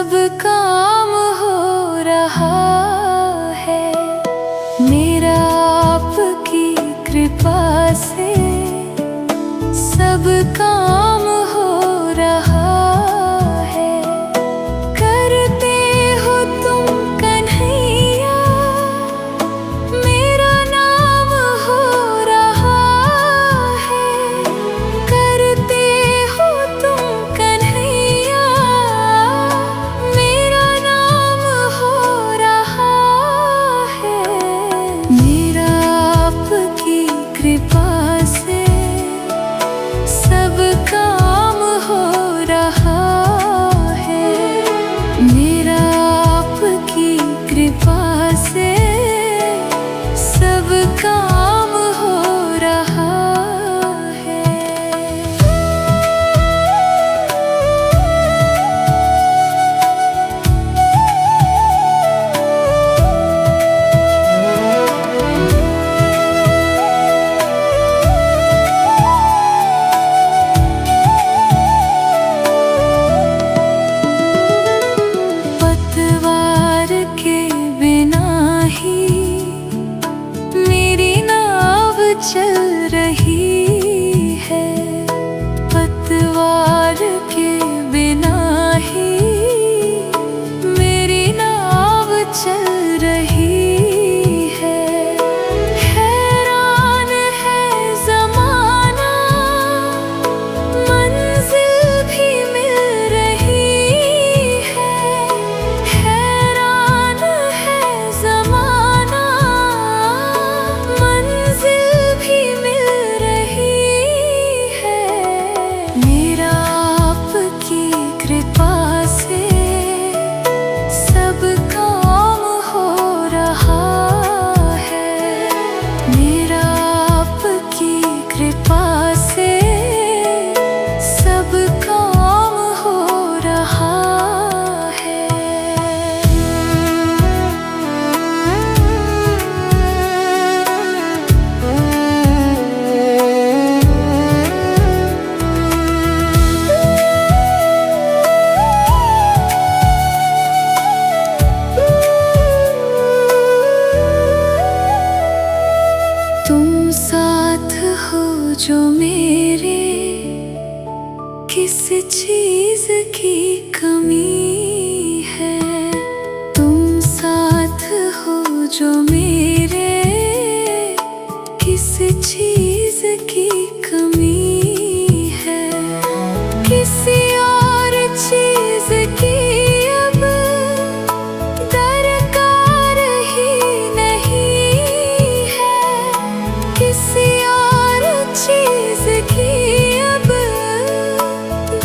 सब काम हो रहा है मेरा आपकी कृपा से। सब काम हो रहा है, करते हो तुम कन्हैया, मेरा नाम हो रहा है। करते हो तुम कन्हैया, मेरा नाम हो रहा है। मेरा आपकी कृपा से सब काम हो रहा है। मेरा आपकी कृपा से सब काम हो रहा है। पतवार के बिना ही मेरी नाव चल रही है। पतवार के बिना ही मेरी नाव चल रही है। हैरान है ज़माना, मंजिल भी मिल रही है। हैरान है ज़माना, मंजिल भी मिल रही है। मेरा आपकी कृपा से सब काम हो रहा है। मेरा आपकी कृपा से सब काम हो रहा है। तुम साथ हो जो मेरे, किस चीज की कमी है। तुम साथ हो जो मेरे, किस चीज की कमी है। किसी और चीज की अब दरकार ही नहीं है। किसी और चीज की अब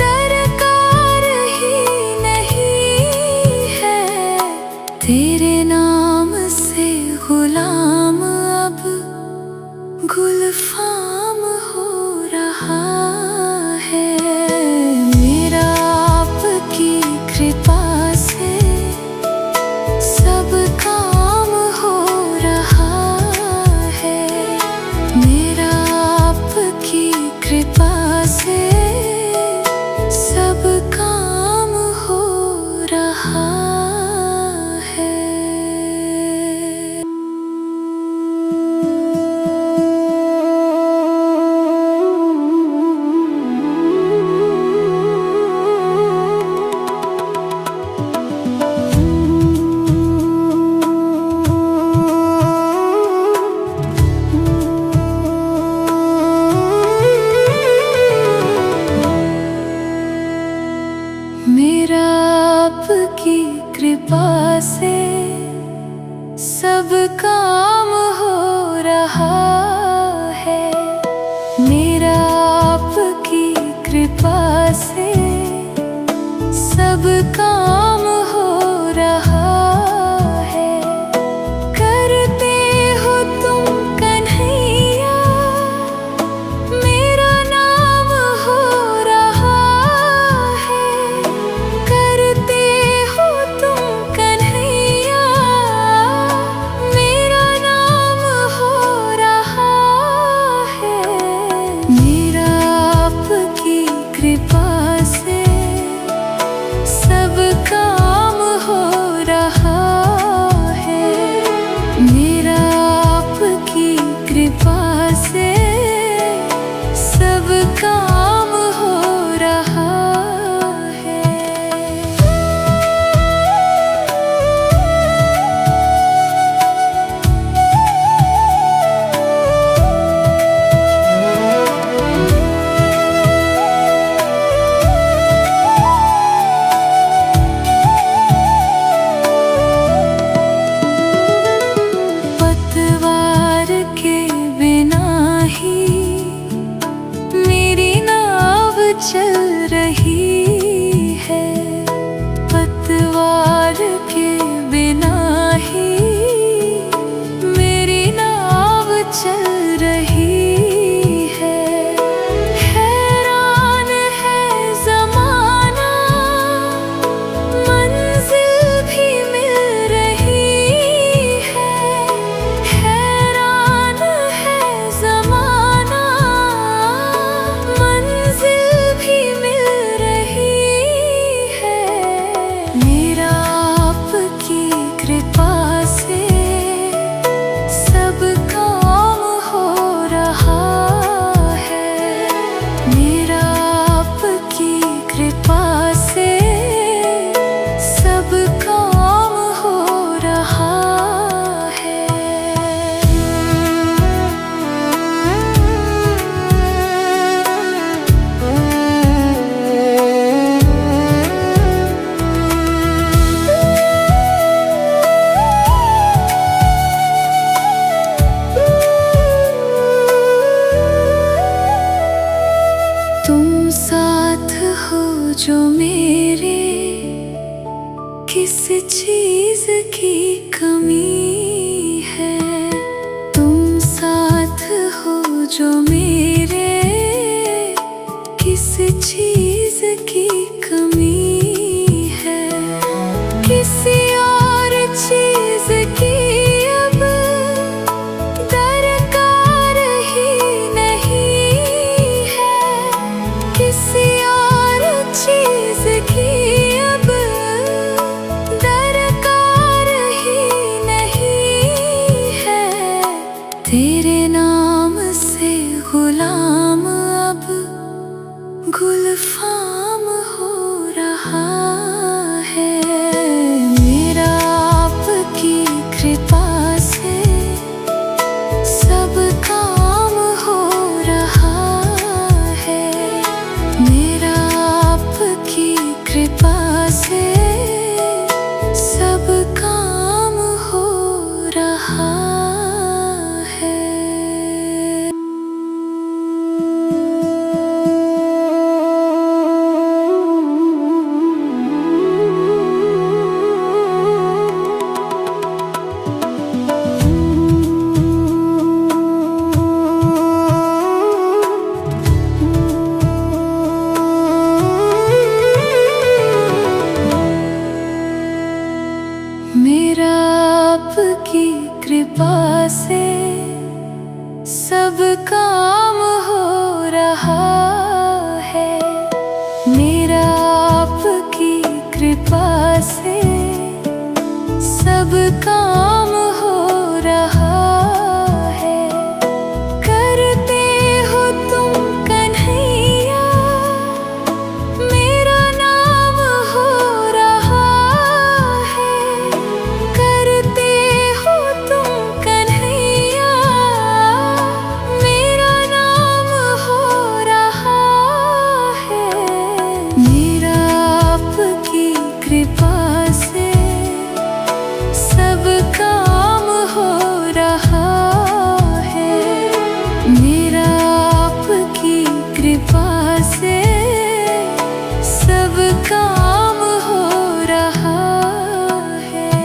दरकार ही नहीं है। तेरे नाम से गुलाम अब गुलफाम हो रहा है। मेरा आपकी कृपा से सब काम हो रहा है। मेरा आपकी कृपा से सब काम हो रहा है। मेरा आपकी कृपा से सब काम हो रहा है। मेरा आपकी कृपा से सब काम हो रहा है। करते हो तुम कन्हैया, मेरा नाम हो रहा है। करते हो तुम कन्हैया, मेरा नाम हो रहा है। मेरा आपकी कृपा से सब का मेरे किस चीज की कमी है। तुम साथ हो जो मेरे किस चीज की कमी है। किसी और चीज की अब दरकार ही नहीं है। किसी और चीज की अब दरकार ही नहीं है। तेरे नाम से गुलाम अब गुलफाम हो रहा है। मेरा आपकी कृपा से सब काम हो रहा है। मेरा आपकी कृपा से सब काम हो रहा है। मेरा आपकी कृपा से सब काम हो रहा है। मेरा आपकी कृपा से सब काम हो रहा है। करते हो तुम कन्हैया मेरा नाम हो रहा है। करते हो तुम कन्हैया मेरा नाम हो रहा है। मेरा आपकी कृपा से सब काम हो रहा है। मेरा आपकी कृपा से सब काम हो रहा है।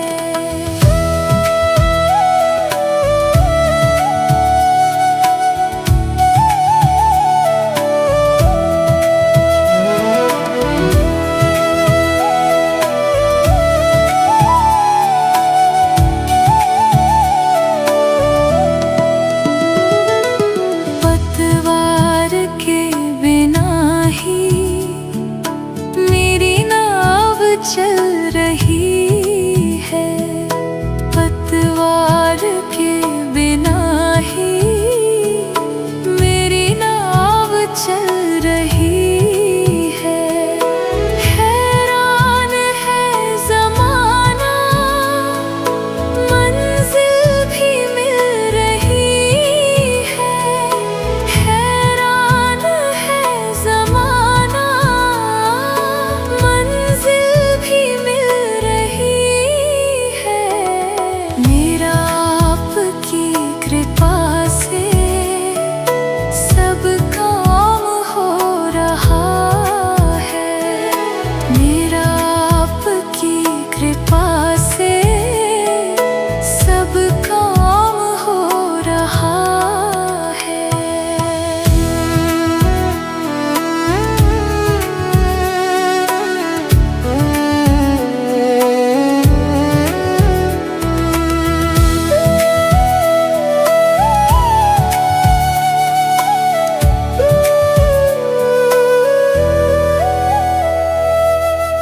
पतवार के बिना ही मेरी नाव चल रही है। पतवार के बिना ही मेरी नाव चल रही है। हैरान है ज़माना मंजिल भी मिल रही है। हैरान है ज़माना मंजिल भी मिल रही है। मेरा आपकी कृपा से सब काम हो रहा है। मेरा आपकी कृपा से सब काम हो रहा है।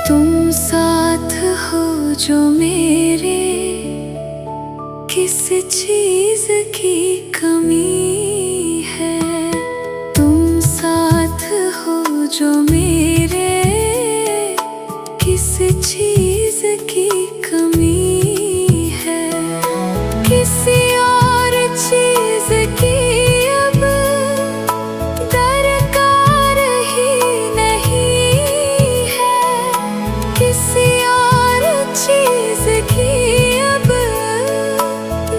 तुम साथ हो जो मेरे किस चीज की कमी है। तुम साथ हो जो मेरे किस चीज की कमी है। किसी और चीज की अब दरकार ही नहीं है। किसी और चीज की अब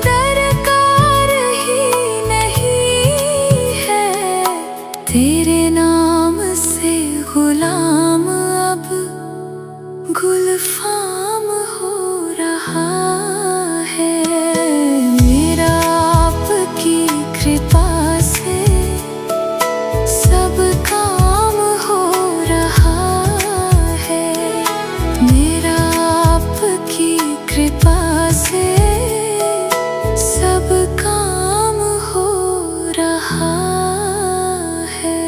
दरकार ही नहीं है। तेरे नाम से गुलाम अब गुलफाम हो रहा है। मेरा आपकी कृपा से सब काम हो रहा है। मेरा आपकी कृपा से सब काम हो रहा है।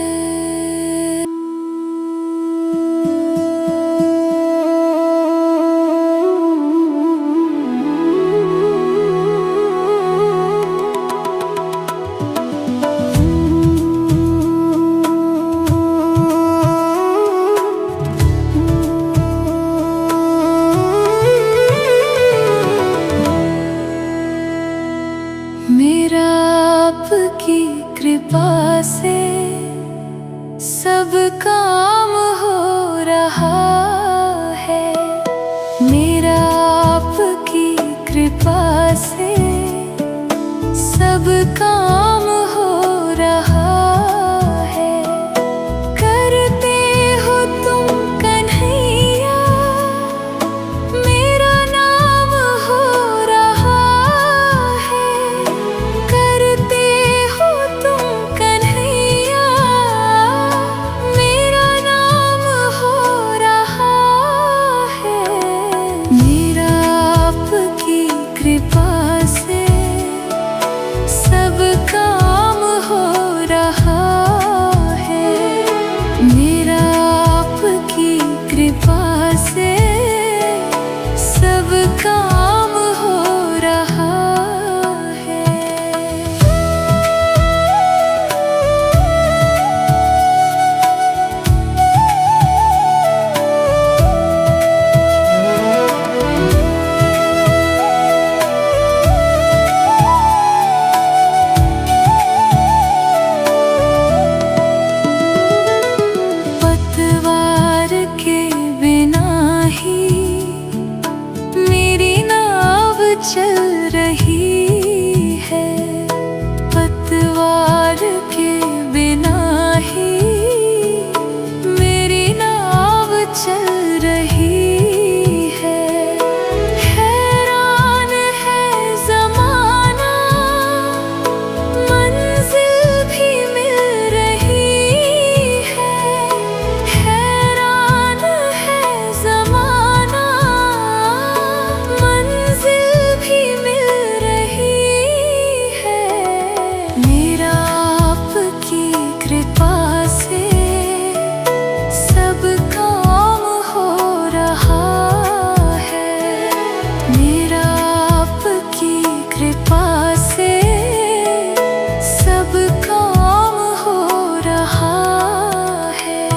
मेरा आपकी कृपा से सब काम हो रहा है। मेरा आपकी कृपा से सब काम हो रहा है। करते हो तुम कन्हैया, मेरा नाम हो रहा है। करते हो तुम कन्हैया, मेरा नाम हो रहा है। मेरा आपकी कृपा से सब काम हो रहा है। मेरा आपकी कृपा से सब काम हो रहा है। पतवार के बिना ही मेरी नाव चल रही है। पतवार के बिना ही मेरी नाव चल रही है। हैरान है ज़माना, मंजिल भी मिल रही है। हैरान है ज़माना, मंजिल भी मिल रही है। मेरा आपकी कृपा से सब काम हो रहा है। मेरा आपकी कृपा से सब काम हो रहा है।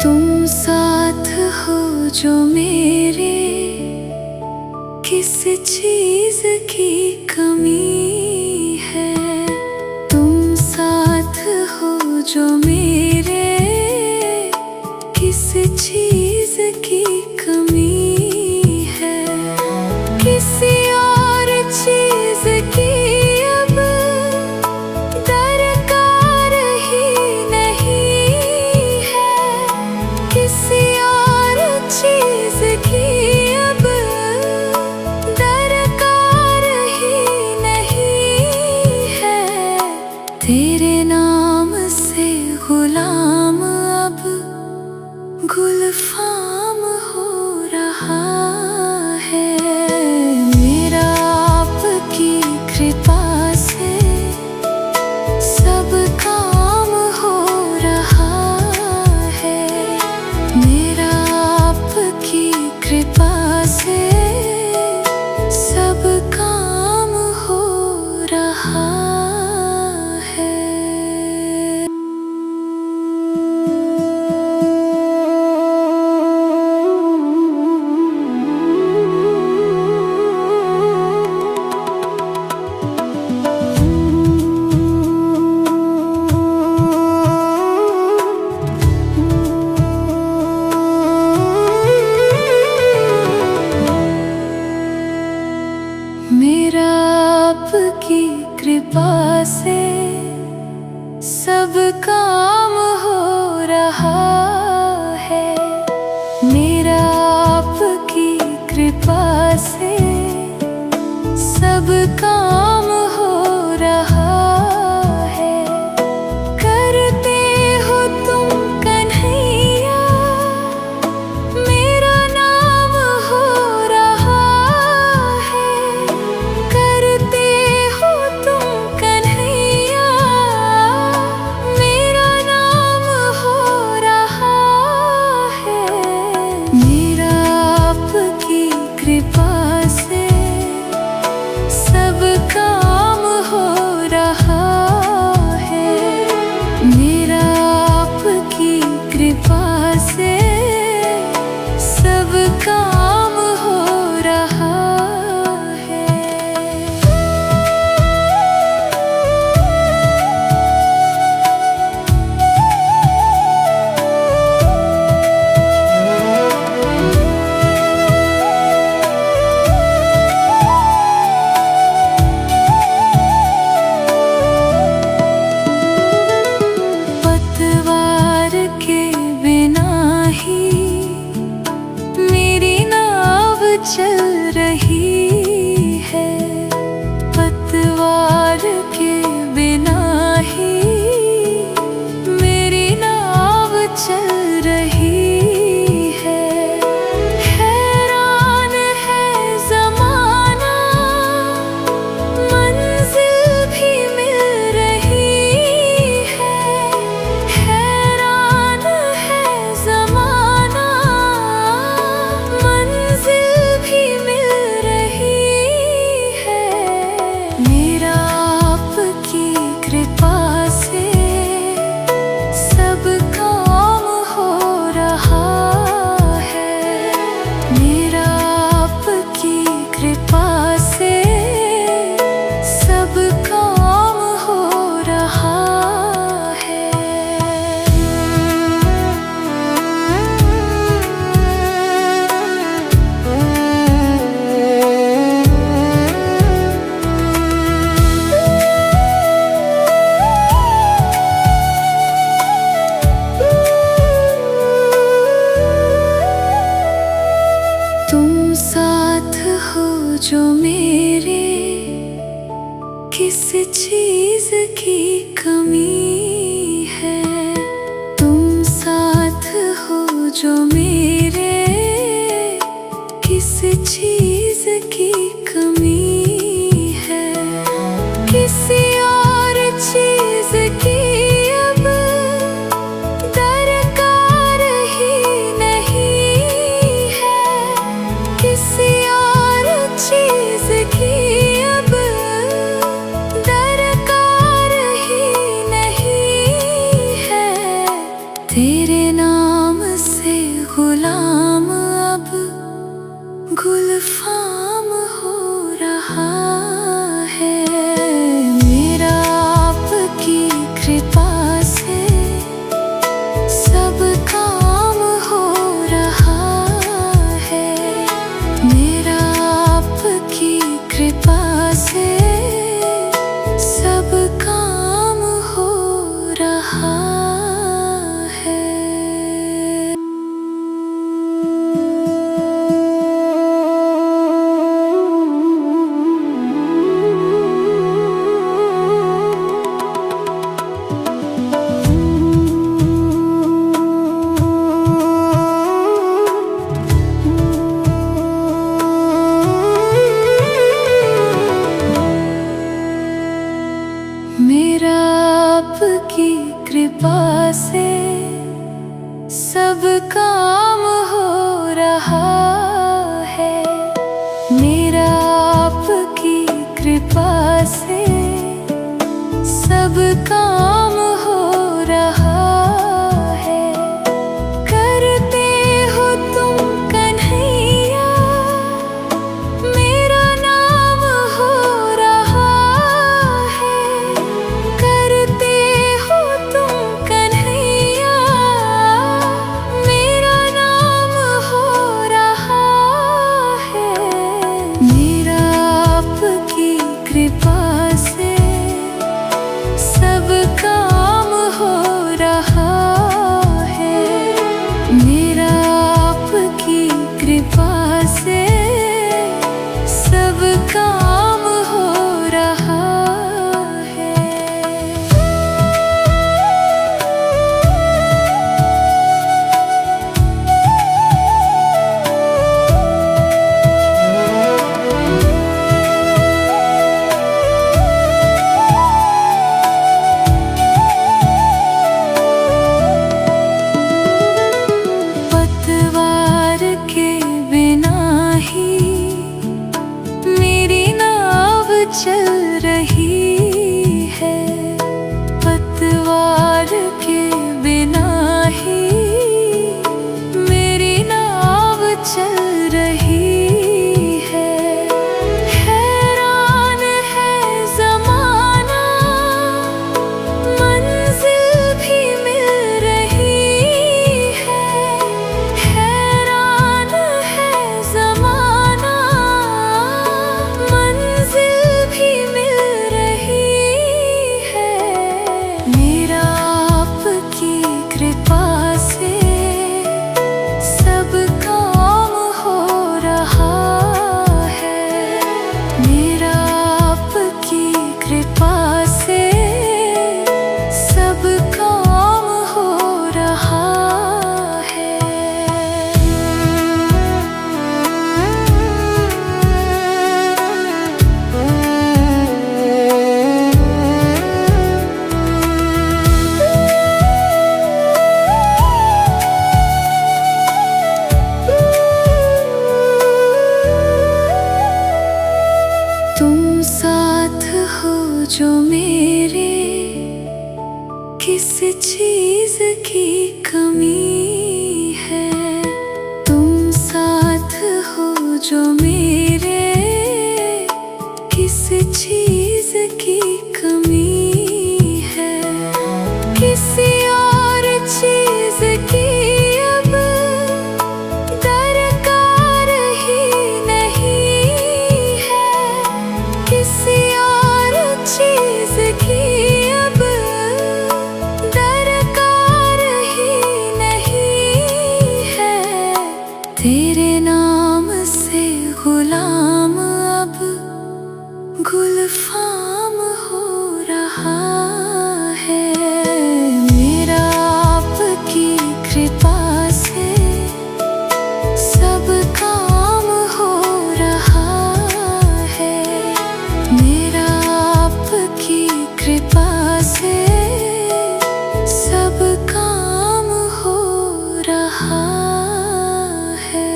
तुम साथ हो जो मेरे, किस चीज की कमी है। तुम साथ हो जो मेरे, किस चीज की कमी है। किसी और चीज की अब दरकार ही नहीं है। किसी और चीज की अब दरकार ही नहीं है। तेरे नाम से गुलाम अब गुलफाम हो रहा है। मेरा आपकी कृपा से सब काम हो रहा है। मेरा आपकी कृपा से सब काम हो रहा है। काम हो रहा है। मेरा आपकी कृपा से सब काम हो रहा है। करते हो तुम कन्हैया, मेरा नाम हो रहा है। करते हो तुम कन्हैया, मेरा नाम हो रहा है। मेरा आपकी कृपा से सब काम हो रहा है। मेरा आपकी कृपा से सब काम हो रहा है। पतवार के बिना ही मेरी नाव चल रही है। पतवार के बिना ही मेरी नाव चल रही है। हैरान है ज़माना, मंजिल भी मिल रही है। हैरान है ज़माना, मंजिल भी मिल रही है। मेरा आपकी कृपा से सब काम हो रहा है। मेरा आपकी कृपा से सब काम हो रहा है। तुम साथ हो जो मेरे, किस चीज की कमी है। तुम साथ हो जो मेरे, किस चीज की कमी है। किसी और चीज की अब दरकार ही नहीं है। किसी और चीज की अब दरकार ही नहीं है। तेरे नाम से गुलाम अब गुलफाम हो रहा है। मेरा आपकी कृपा से सब काम हो रहा है। मेरा आपकी कृपा से सब काम हो रहा है। मेरा आपकी कृपा से सब काम हो रहा है। मेरा आपकी कृपा से सब काम हो रहा है। करते हो तुम कन्हैया, मेरा नाम हो रहा है। करते हो तुम कन्हैया, मेरा चीज की कमी है। तुम साथ हो जो मेरे, किस चीज की कमी है। किसी और चीज की अब दरकार ही नहीं है। किसी और चीज की अब दरकार ही नहीं है। तेरे नाम से गुलाम अब गुलफाम हो रहा है। मेरा आपकी कृपा से सब काम हो रहा है। मेरा आपकी कृपा से सब काम हो रहा है।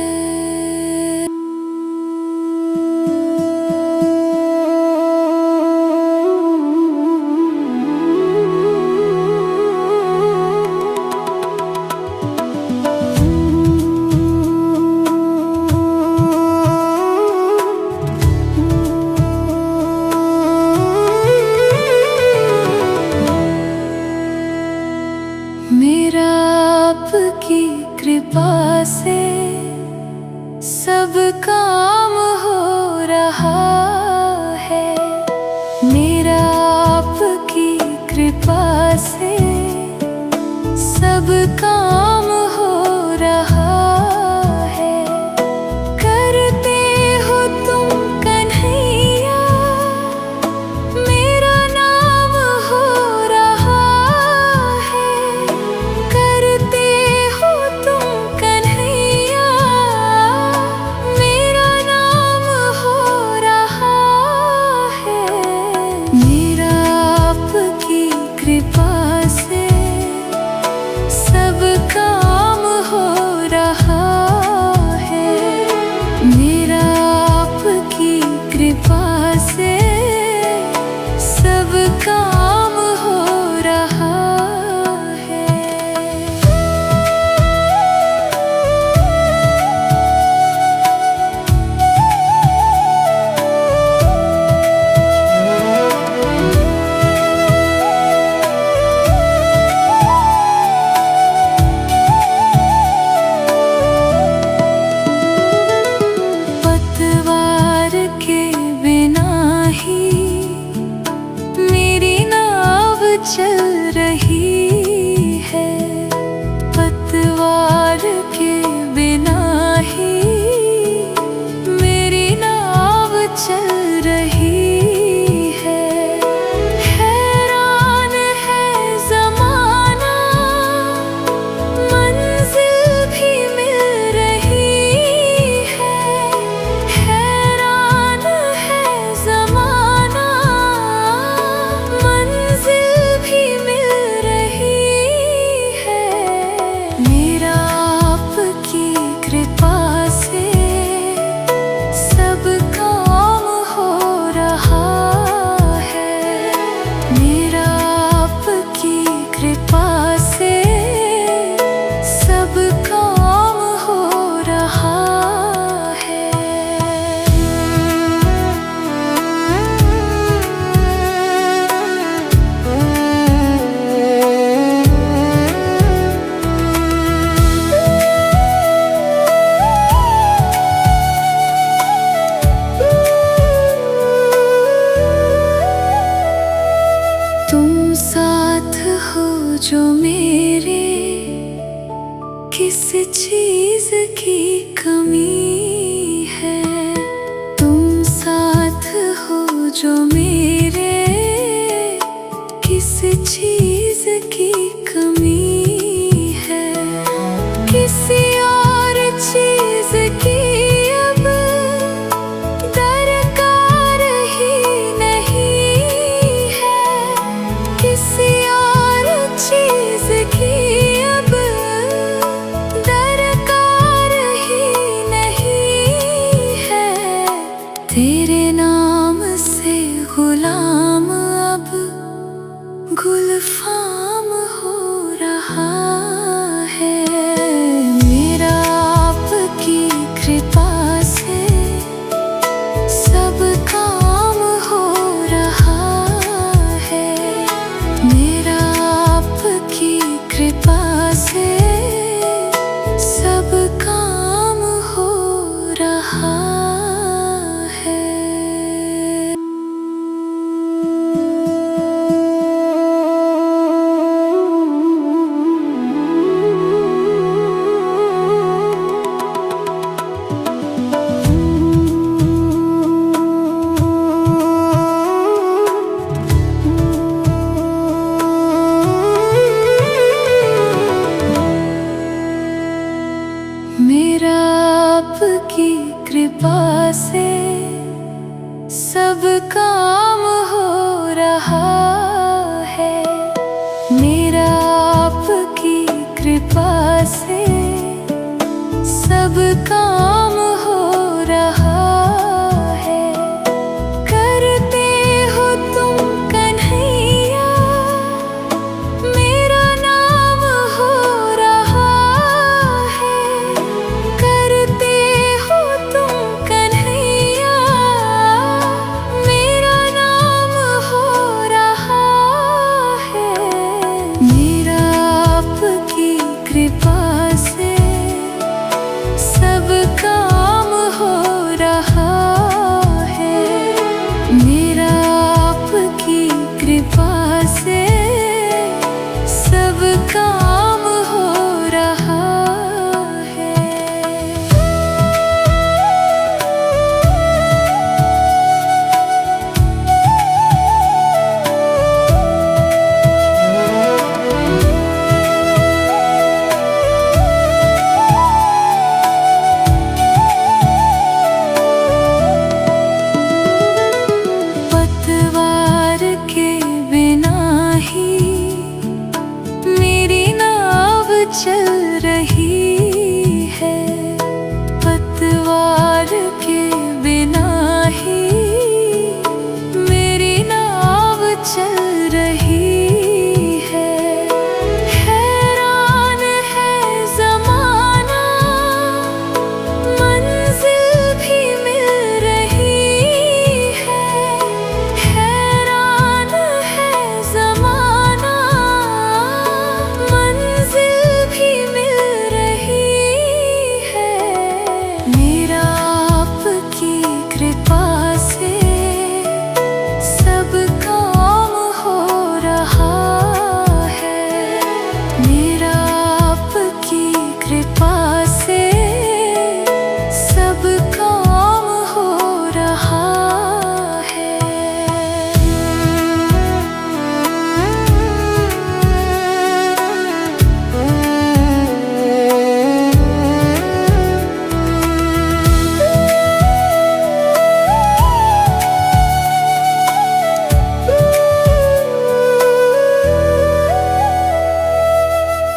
मेरा आपकी कृपा से सब काम हो रहा है। मेरा आपकी कृपा से सब काम हो रहा है। करते हो तुम कन्हैया, मेरा नाम हो रहा है। करते हो तुम कन्हैया, मेरा नाम हो रहा है। मेरा आपकी कृपा से सब काम हो रहा है। मेरा आपकी कृपा से सब काम हो रहा है। पतवार के बिना ही मेरी नाव चल रही है। पतवार के बिना ही मेरी नाव चल रही है। हैरान है ज़माना, मंजिल भी मिल रही है। हैरान है ज़माना, मंजिल भी मिल रही है। मेरा आपकी कृपा से सब काम हो रहा है। मेरा आपकी कृपा से सब काम हो रहा है। तुम साथ हो जो मेरे, किस चीज की कमी है। तुम साथ हो जो मेरे, किस चीज की कमी है। किसी और चीज की अब दरकार ही नहीं है। किसी और चीज की अब दरकार ही नहीं है। तेरे नाम से कृपा से सब काम हो रहा है। मेरा आपकी कृपा से सब काम हो रहा है। मेरा आपकी कृपा से सब काम हो रहा है। करते हो तुम कन्हैया, मेरा नाम हो रहा है। करते हो तुम कन्हैया, मेरा नाम हो रहा है। मेरा आपकी कृपा से सब काम हो रहा है। मेरा आपकी कृपा से सब काम हो रहा है। पतवार के बिना ही मेरी नाव चल रही है। पतवार के बिना ही मेरी नाव चल रही है। हैरान है ज़माना, मंजिल भी मिल रही है। हैरान है ज़माना, मंजिल भी मिल रही है। मेरा आपकी कृपा से सब काम हो रहा है। मेरा आपकी कृपा से सब काम हो रहा है।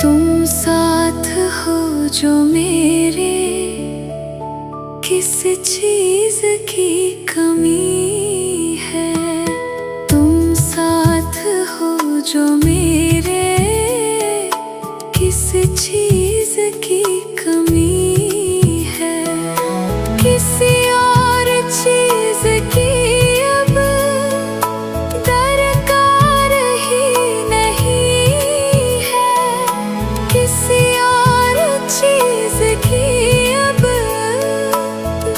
तुम साथ हो जो मेरे, किस चीज की कमी है। तुम साथ हो जो मेरे, किस चीज की कमी है। किसी और चीज की अब दरकार ही नहीं है। किसी और चीज की अब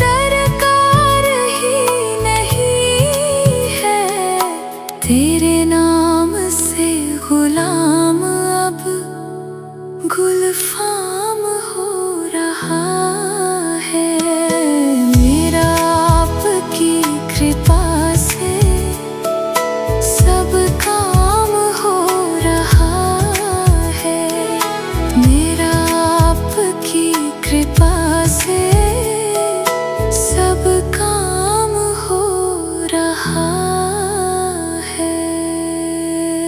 दरकार ही नहीं है। तेरे नाम से गुलाम अब गुलफां